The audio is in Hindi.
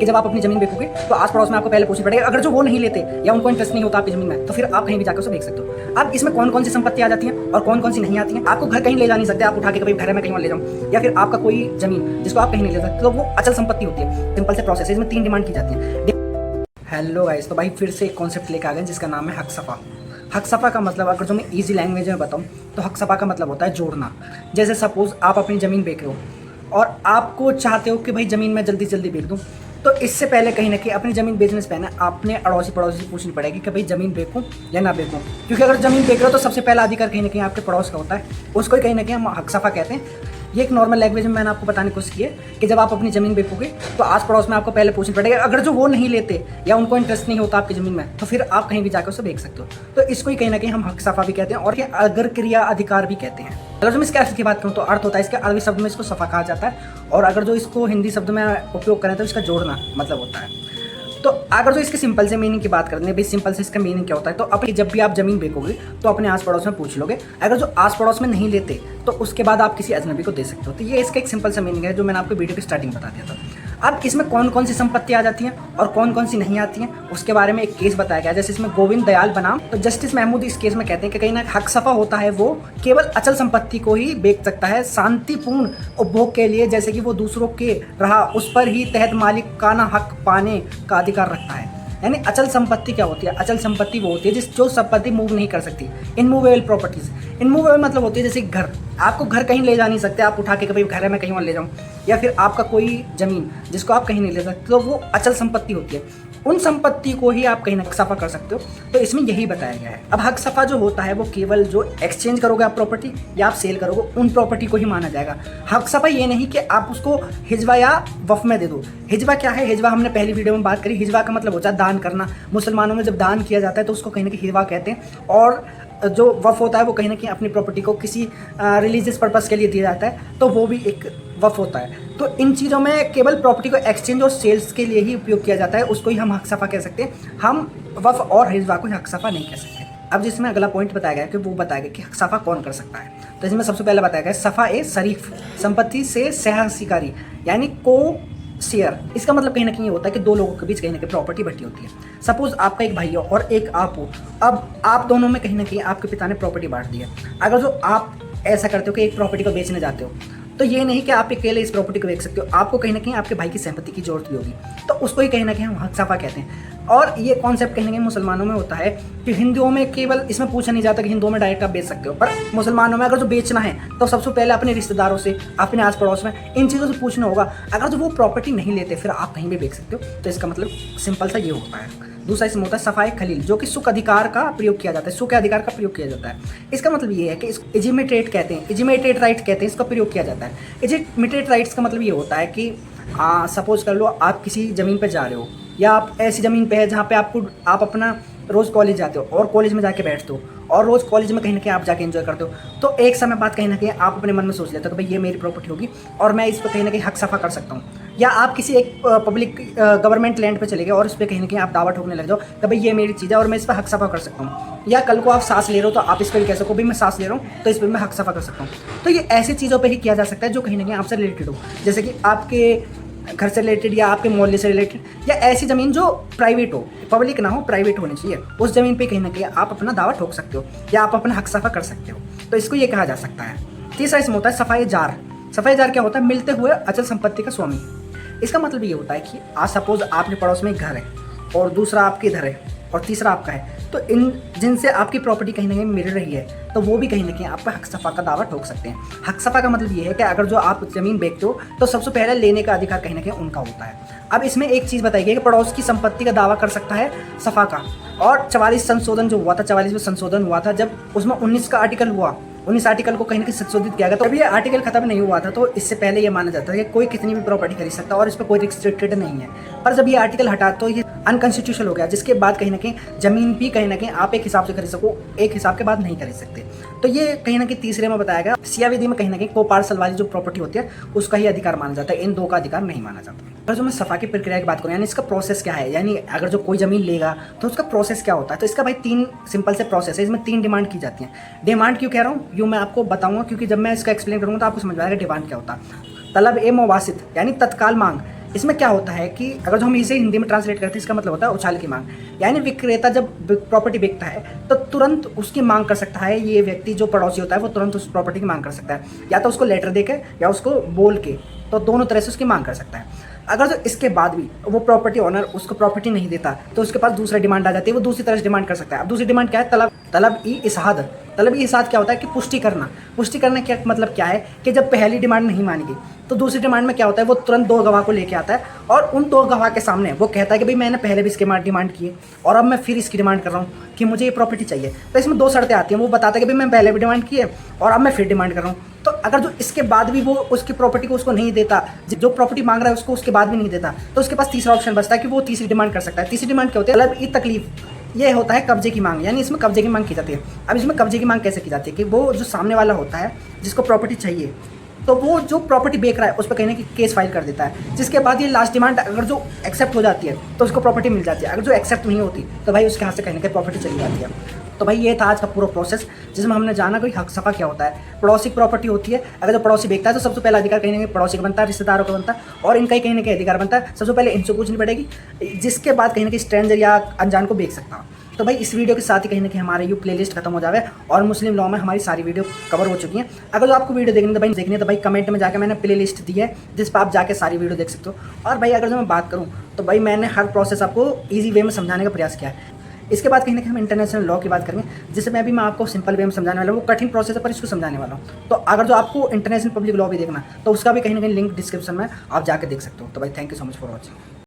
कि जब आप अपनी जमीन बेचोगे तो आस पड़ोस में आपको पहले पूछनी पड़ेगी। अगर जो वो नहीं लेते या उनको इंटरेस्ट नहीं होता आपकी जमीन में, तो फिर आप कहीं भी जाकर उसे बेच सकते हो। अब इसमें कौन कौन सी संपत्ति आ जाती है और कौन कौन सी नहीं आती है। आपको घर कहीं ले जा नहीं सकते, आप उठा के कभी घर में कहीं और ले जाओ, या फिर आपका कोई जमीन जिसको आप कहीं नहीं ले सकते, तो वो अचल संपत्ति होती है। सिंपल से प्रोसेस है, इसमें 3 डिमांड की जाती है। हेलो गाइस, तो भाई फिर से एक कॉन्सेप्ट लेकर आ गए जिसका नाम है हक सफ़ा। हक सफ़ा का मतलब अगर जो मैं इजी लैंग्वेज में बताऊं तो हक सफ़ा का मतलब होता है जोड़ना। जैसे सपोज आप अपनी ज़मीन बेच रहे हो और आपको चाहते हो कि भाई ज़मीन मैं जल्दी जल्दी बेच दूं, तो इससे पहले कहीं ना कहीं अपनी ज़मीन बेचने से पहले आपने अड़ोसी पड़ोसी से पूछनी पड़ेगी कि भाई ज़मीन बेचूं या ना बेचूं। क्योंकि अगर ज़मीन बेच रहे हो तो सबसे पहला अधिकार कहीं ना कहीं आपके पड़ोस का होता है, उसको ही कहीं ना कहीं हम हक सफ़ा कहते हैं। ये एक नॉर्मल लैंग्वेज में मैंने आपको बताने की कोशिश की है कि जब आप अपनी ज़मीन बेचोगे तो आस पड़ोस में आपको पहले पूछना पड़ेगा। अगर जो वो नहीं लेते या उनको इंटरेस्ट नहीं होता आपकी ज़मीन में, तो फिर आप कहीं भी जाकर उसे बेच सकते हो। तो इसको ही कहीं ना कहीं हम हक सफ़ा भी कहते हैं और ये अगर क्रिया अधिकार भी कहते हैं। अगर जो मैं इसके अर्थ की बात करूँ तो अर्थ होता है, इसके अरबी शब्द में इसको सफ़ा कहा जाता है, और अगर जो इसको हिंदी शब्द में उपयोग करें तो इसका जोड़ना मतलब होता है। तो अगर जो इसके सिंपल से मीनिंग की बात करते हैं, भाई सिंपल से इसका मीनिंग क्या होता है, तो अपनी जब भी आप जमीन बेचोगे तो अपने आस पड़ोस में पूछ लोगे। अगर जो आस पड़ोस में नहीं लेते तो उसके बाद आप किसी अजनबी को दे सकते हो। तो ये इसका एक सिंपल सा मीनिंग है जो मैंने आपको वीडियो की स्टार्टिंग बता दिया था। अब इसमें कौन कौन सी संपत्ति आ जाती हैं और कौन कौन सी नहीं आती हैं उसके बारे में एक केस बताया गया। जैसे इसमें गोविंद दयाल बनाम तो जस्टिस महमूद इस केस में कहते हैं कि कहीं ना हक सफ़ा होता है वो केवल अचल संपत्ति को ही बेच सकता है शांतिपूर्ण उपभोग के लिए, जैसे कि वो दूसरों के रहा उस पर ही तहत मालिकाना हक पाने का अधिकार रखता है। यानी अचल संपत्ति क्या होती है? अचल संपत्ति वो होती है जो संपत्ति मूव नहीं कर सकती। इनमूवेबल प्रॉपर्टीज, इनमूवेबल मतलब होती है जैसे घर, आपको घर कहीं ले जा नहीं सकते, आप उठा के कभी घर में कहीं और ले जाओ, या फिर आपका कोई जमीन जिसको आप कहीं नहीं ले सकते, तो वो अचल संपत्ति होती है। उन संपत्ति को ही आप कहीं ना सफ़ा कर सकते हो। तो इसमें यही बताया गया है। अब हक सफ़ा जो होता है वो केवल जो एक्सचेंज करोगे आप प्रॉपर्टी या आप सेल करोगे उन प्रॉपर्टी को ही माना जाएगा। हक सफ़ा ये नहीं कि आप उसको हिजवा या वफ़ में दे दो। हिजवा क्या है? हिजवा हमने पहली वीडियो में बात करी। हिजवा का मतलब होता है दान करना। मुसलमानों में जब दान किया जाता है तो उसको कहीं ना कहीं हिजवा कहते हैं, और जो वफ़ होता है वो कहीं ना कहीं अपनी प्रॉपर्टी को किसी रिलीजियस पर्पज़ के लिए दिया जाता है, तो वो भी एक वफ़ होता है। तो इन चीज़ों में केवल प्रॉपर्टी को एक्सचेंज और सेल्स के लिए ही उपयोग किया जाता है, उसको ही हम हक सफ़ा कह सकते हैं। हम वफ़ और हिजवा को हक सफ़ा नहीं कह सकते। अब जिसमें अगला पॉइंट बताया गया कि वो बताया गया कि हक सफ़ा कौन कर सकता है। तो इसमें सबसे पहले बताया गया सफ़ा ए शरीफ, संपत्ति से सहशिकारी यानी को शेयर। इसका मतलब कहीं ना कहीं ये होता है कि दो लोगों के बीच कहीं ना कहीं प्रॉपर्टी बटी होती है। सपोज आपका एक भाई हो और एक आप हो, अब आप दोनों में कहीं ना कहीं आपके पिता ने प्रॉपर्टी बांट दी है। अगर जो आप ऐसा करते हो कि एक प्रॉपर्टी को बेचने जाते हो, तो ये नहीं कि आप अकेले इस प्रॉपर्टी को बेच सकते हो, आपको कहीं ना कहीं आपके भाई की सहमति की जरूरत भी होगी। तो उसको ही कहीं ना कहीं हम हक सफ़ा कहते हैं। और ये कॉन्सेप्ट कहीं ना कहीं मुसलमानों में होता है कि हिंदुओं में केवल इसमें पूछा नहीं जाता कि हिंदुओं में डायरेक्ट आप बेच सकते हो, पर मुसलमानों में अगर जो बेचना है तो सबसे पहले अपने रिश्तेदारों से, अपने आस पड़ोस में इन चीज़ों से पूछना होगा। अगर जो वो प्रॉपर्टी नहीं लेते फिर आप कहीं भी बेच सकते हो। तो इसका मतलब सिंपल सा ये होता है। दूसरा इसमें होता है सफ़ाए खलील, जो कि सुख अधिकार का प्रयोग किया जाता है, सुख अधिकार का प्रयोग किया जाता है। इसका मतलब ये है कि इसको इजिमेटेट कहते हैं, इजिमेटेड राइट कहते हैं, इसका प्रयोग किया जाता है। इजिमेटेड राइट्स का मतलब ये होता है कि सपोज कर लो आप किसी ज़मीन पर जा रहे हो, या आप ऐसी ज़मीन पे है जहाँ पे आप अपना रोज़ कॉलेज जाते हो और कॉलेज में जाके बैठते हो, और रोज़ कॉलेज में कहीं ना कहीं आप जाके एंजॉय करते हो, तो एक समय बाद कहीं ना कहीं आप अपने मन में सोच लेते हो कि भाई ये मेरी प्रॉपर्टी होगी और मैं इस पर कहीं ना कहीं हक सफ़ा कर सकता हूँ। या आप किसी एक पब्लिक गवर्नमेंट लैंड पे चले गए और उस पर कहीं ना कहीं आप दावा ठोकने लग जाओ कि भाई ये मेरी चीज़ है और मैं इस पर हक सफ़ा कर सकता हूँ। या कल को आप सांस ले रहे हो तो आप इस पर भी कह सको भाई मैं सांस ले रहा हूँ तो इस पर मैं हक सफ़ा कर सकता हूँ। तो ये ऐसी चीज़ों पर ही किया जा सकता है जो कहीं ना कहीं आपसे रिलेटेड हो, जैसे कि आपके घर से रिलेटेड या आपके मोहल्ले से रिलेटेड, या ऐसी ज़मीन जो प्राइवेट हो, पब्लिक ना हो, प्राइवेट होनी चाहिए। उस ज़मीन पे कहीं ना कहीं आप अपना दावा ठोक सकते हो या आप अपना हक सफ़ा कर सकते हो। तो इसको ये कहा जा सकता है। तीसरा इसमें होता है सफ़ाई जार। सफ़ाई जार क्या होता है? मिलते हुए अचल संपत्ति का स्वामी। इसका मतलब ये होता है कि आज सपोज आपके पड़ोस में एक घर है और दूसरा आपके इधर है और तीसरा आपका है, तो इन जिनसे आपकी प्रॉपर्टी कहीं ना कहीं मिल रही है तो वो भी कहीं ना कहीं आप पर हक सफ़ा का दावा ठोक सकते हैं। हक सफ़ा का मतलब ये है कि अगर जो आप ज़मीन बेचते हो तो सबसे पहले लेने का अधिकार कहीं ना कहीं उनका होता है। अब इसमें एक चीज़ बताई गई कि पड़ोस की संपत्ति का दावा कर सकता है सफ़ा का। और 44 संशोधन जो हुआ था, 44 में संशोधन हुआ था, जब उसमें 19 का आर्टिकल हुआ, 19 आर्टिकल को कहीं ना कहीं संशोधित किया गया। तो अभी ये आर्टिकल खत्म नहीं हुआ था, तो इससे पहले ये माना जाता था कि कोई कितनी भी प्रॉपर्टी खरीद सकता है और इस पर कोई रिस्ट्रिक्टेड नहीं है। पर जब ये आर्टिकल हटा तो ये अनकॉन्स्टिट्यूशनल हो गया, जिसके बाद कहीं ना कहीं ज़मीन भी कहीं ना कहीं आप एक हिसाब से खरीद सको, एक हिसाब के बाद नहीं खरीद सकते। तो ये कहीं ना कहीं तीसरे में बताया गया। सिया विधि में कहीं ना कहीं कोपार्सल वाली जो प्रॉपर्टी होती है उसका ही अधिकार माना जाता है, इन दो का अधिकार नहीं माना जाता। अगर जो मैं सफ़ा की प्रक्रिया की बात करूँ, यानी इसका प्रोसेस क्या है, यानी अगर जो कोई ज़मीन लेगा तो उसका प्रोसेस क्या होता है, तो इसका भाई 3 सिंपल से प्रोसेस है। इसमें 3 डिमांड की जाती हैं। डिमांड क्यों कह रहा हूँ यूँ मैं आपको बताऊँगा, क्योंकि जब मैं इसका एक्सप्लेन करूँगा तो आपको समझ में आएगा डिमांड क्या होता है। तलब ए मुवासित यानी तत्काल मांग, इसमें क्या होता है कि अगर जो हम इसे हिंदी में ट्रांसलेट करते हैं, इसका मतलब होता है उछाल की मांग। यानी विक्रेता जब प्रॉपर्टी बेचता है तो तुरंत उसकी मांग कर सकता है, ये व्यक्ति जो पड़ोसी होता है वो तुरंत उस प्रॉपर्टी की मांग कर सकता है, या तो उसको लेटर देकर या उसको बोल के, तो दोनों तरह से उसकी मांग कर सकता है। अगर जो इसके बाद भी वो प्रॉपर्टी ओनर उसको प्रॉपर्टी नहीं देता तो उसके पास दूसरा डिमांड आ जाती है, वो दूसरी तरह से डिमांड कर सकता है। अब दूसरी डिमांड क्या है? तलब ई इशहाद। तलब ई इशहाद क्या होता है कि पुष्टि करना। पुष्टि करना क्या मतलब क्या है कि जब पहली डिमांड नहीं मानी गई तो दूसरी डिमांड में क्या होता है, वो तुरंत दो गवाह को लेके आता है और उन दो गवाह के सामने वो कहता है कि भाई मैंने पहले भी इसकी डिमांड की है और अब मैं फिर इसकी डिमांड कर रहा हूँ कि मुझे ये प्रॉपर्टी चाहिए। तो इसमें दो शर्तें आती हैं, वो बताता है कि भाई मैं पहले भी डिमांड की है और अब मैं फिर डिमांड कर रहा हूँ। तो अगर जो इसके बाद भी वो उसकी प्रॉपर्टी को उसको नहीं देता, जो प्रॉपर्टी मांग रहा है उसको उसके बाद भी नहीं देता, तो उसके पास तीसरा ऑप्शन बचता है कि वो तीसरी डिमांड कर सकता है। तीसरी डिमांड क्या होती है? तलब ई तकलीफ। ये होता है कब्जे की मांग, यानी इसमें कब्जे की मांग की जाती है। अब इसमें कब्जे की मांग कैसे की जाती है कि वो जो सामने वाला होता है जिसको प्रॉपर्टी चाहिए, तो वो जो प्रॉपर्टी बेच रहा है उस पर कहीं ना कहीं केस फाइल कर देता है, जिसके बाद ये लास्ट डिमांड अगर जो एक्सेप्ट हो जाती है तो उसको प्रॉपर्टी मिल जाती है। अगर जो एक्सेप्ट नहीं होती तो भाई उसके हाथ से कहीं ना कहीं प्रॉपर्टी चली जाती है। तो भाई ये था आज का पूरा प्रोसेस, जिसमें हमने जाना कोई हक सफ़ा क्या होता है। पड़ोसी की प्रॉपर्टी होती है, अगर जो पड़ोसी बेचता है तो सबसे पहला अधिकार कहीं ना कहीं पड़ोसी का बनता है, रिश्तेदारों का बनता है, और इनका ही कहीं ना कहीं अधिकार बनता है। सबसे पहले इनसे पूछनी पड़ेगी, जिसके बाद कहीं ना कहीं स्ट्रेंजर या अनजान को बेच सकता हूँ। तो भाई इस वीडियो के साथ ही कहीं ना कहीं हमारे ये प्लेलिस्ट खत्म हो जावे और मुस्लिम लॉ में हमारी सारी वीडियो कवर हो चुकी हैं। अगर जो आपको वीडियो देखनी है तो भाई कमेंट में जाकर मैंने प्लेलिस्ट दी है जिस पर आप जाके सारी वीडियो देख सकते हो। और भाई अगर जो मैं बात करूँ तो भाई मैंने हर प्रोसेस आपको ईजी वे में समझाने का प्रयास किया है। इसके बाद कहीं ना कहीं हम इंटरनेशनल लॉ की बात करेंगे, जिससे मैं आपको सिंपल वे में समझाने वाला हूँ। वो कठिन प्रोसेस है पर इसको समझाने वाला हूँ। तो अगर जो आपको इंटरनेशनल पब्लिक लॉ भी देखना तो उसका भी कहीं ना कहीं लिंक डिस्क्रिप्शन में आप जाकर देख सकते हो। तो भाई thank you so much for watching.